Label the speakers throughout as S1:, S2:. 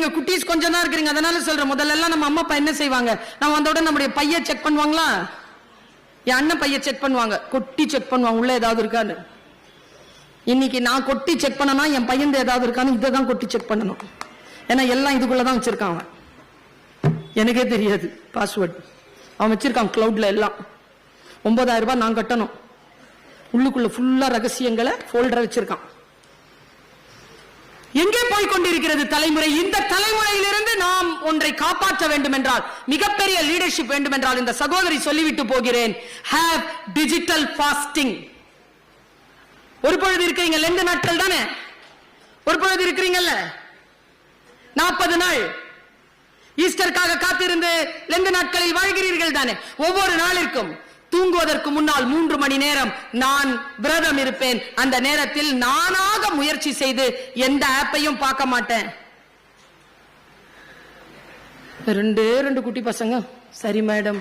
S1: நீங்க குட்டீஸ் கொஞ்சம் தான் இருக்கிறீங்க, அதனால சொல்றேன். முதல்ல எல்லாம் நம்ம அம்மா அப்பா என்ன செய்வாங்க, நம்ம வந்தோட நம்முடைய பைய செக் பண்ணுவாங்களா, என் அண்ணன் பைய செக் பண்ணுவாங்க, கொட்டி செக் பண்ணுவாங்க உள்ள ஏதாவது இருக்கான்னு. இன்னைக்கு நான் கொட்டி செக் பண்ணனா என் பையன் ஏதாவது இருக்கான்னு இதை தான் கொட்டி செக் பண்ணணும். ஏன்னா எல்லாம் இதுக்குள்ளதான் வச்சிருக்கான் அவன், எனக்கே தெரியாது பாஸ்வேர்டு. அவன் வச்சிருக்கான் கிளவுட்ல எல்லாம். 9,000 ரூபாய் நான் கட்டணும். உள்ளுக்குள்ள ஃபுல்லா ரகசியங்களை போல்டர் வச்சிருக்கான். எங்கே போய் கொண்டிருக்கிறது தலைமுறை? இந்த தலைமுறையிலிருந்து நாம் ஒன்றை காப்பாற்ற வேண்டும் என்றால், மிகப்பெரிய லீடர்ஷிப் வேண்டும் என்றால், இந்த சகோதரி சொல்லிவிட்டு போகிறேன், ஹேவ் டிஜிட்டல் ஃபாஸ்டிங். ஒரு பொழுது இருக்கிறீங்க, 2 நாட்கள் தானே, ஒரு பொழுது இருக்கிறீங்கல்ல 40 நாள் ஈஸ்டருக்காக காத்திருந்து 2 நாட்களில் வாழ்கிறீர்கள் தானே. ஒவ்வொரு நாளிற்கும் தூங்குவதற்கு முன்னால் 3 மணி நேரம் நான் விரதம் இருப்பேன். அந்த நேரத்தில் நானாக முயற்சி செய்து எந்த ஆப்பையும் பார்க்க மாட்டேன். 2 குட்டி பசங்க, சரி மேடம்,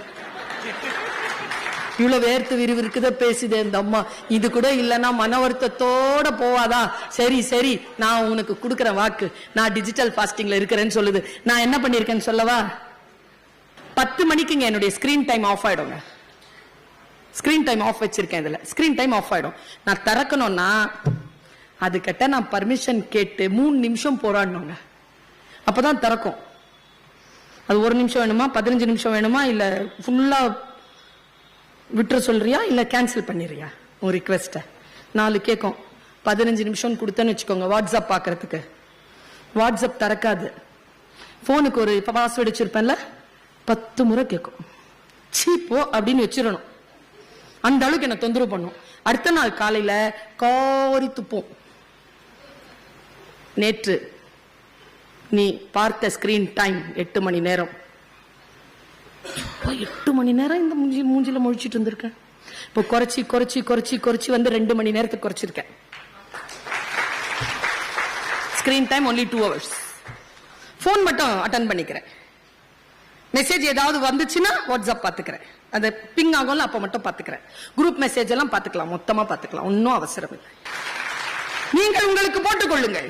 S1: இவ்வளவு வேர்த்து விறுவிறுக்குத பேசுதே இந்த அம்மா, இது கூட இல்லைன்னா மன வருத்தத்தோட போவாதா? சரி சரி, நான் உனக்கு கொடுக்குற வாக்கு, நான் டிஜிட்டல் ஃபாஸ்டிங்ல இருக்கிறேன்னு சொல்லுது. நான் என்ன பண்ணிருக்கேன்னு சொல்லவா? 10 மணிக்குங்க என்னுடைய ஸ்கிரீன் டைம் ஆஃப் ஆயிடுங்க. ஸ்கிரீன் டைம் ஆஃப் வச்சிருக்கேன். இதுல ஸ்கிரீன் டைம் ஆஃப் ஆயிடும். நான் திறக்கணும்னா அதுக்கிட்ட நான் பர்மிஷன் கேட்டு 3 நிமிஷம் போராடணுங்க, அப்பதான் திறக்கும். அது 1 நிமிஷம் வேணுமா, 15 நிமிஷம் வேணுமா, இல்ல ஃபுல்லா விட்டுற சொல்றியா, இல்ல கேன்சல் பண்ணிடுறியா உன் ரிக்வெஸ்ட? 4 கேட்கும். 15 நிமிஷம் கொடுத்தேன்னு வச்சுக்கோங்க வாட்ஸ்அப் பாக்குறதுக்கு. வாட்ஸ்அப் திறக்காது. போனுக்கு ஒரு பாஸ்வேர்டு வச்சிருப்பேன்ல, 10 முறை கேட்கும். சீப்போ அப்படின்னு வச்சிடணும். அந்த அளவுக்கு என்ன தொந்தரவு பண்ணும். அடுத்த நாள் காலையில காரி துப்போம். நேற்று நீ பார்த்த ஸ்கிரீன் டைம் 8 மணி நேரம். 8 மணி நேரம் இந்த மூஞ்சில முழிச்சிட்டு இருந்திருக்கேன். இப்போ குறைச்சி குறைச்சி குறைச்சி குறைச்சி வந்து 2 மணி நேரத்துக்கு குறைச்சிருக்கேன். Screen time only 2 hours. Phone மட்டும் அட்டன் பண்ணிக்கிறேன். மெசேஜ் ஏதாவது வந்துச்சுன்னா வாட்ஸ்அப் பாத்துக்கிறேன். அது பிங் ஆகும்ல, அப்ப மட்டும் பாத்துக்கிறேன். குரூப் மெசேஜ் எல்லாம் பாத்துக்கலாம், மொத்தமா பாத்துக்கலாம், ஒன்னும் அவசரம் இல்லை. நீங்கள் உங்களுக்கு போட்டுக் கொள்ளுங்கள்.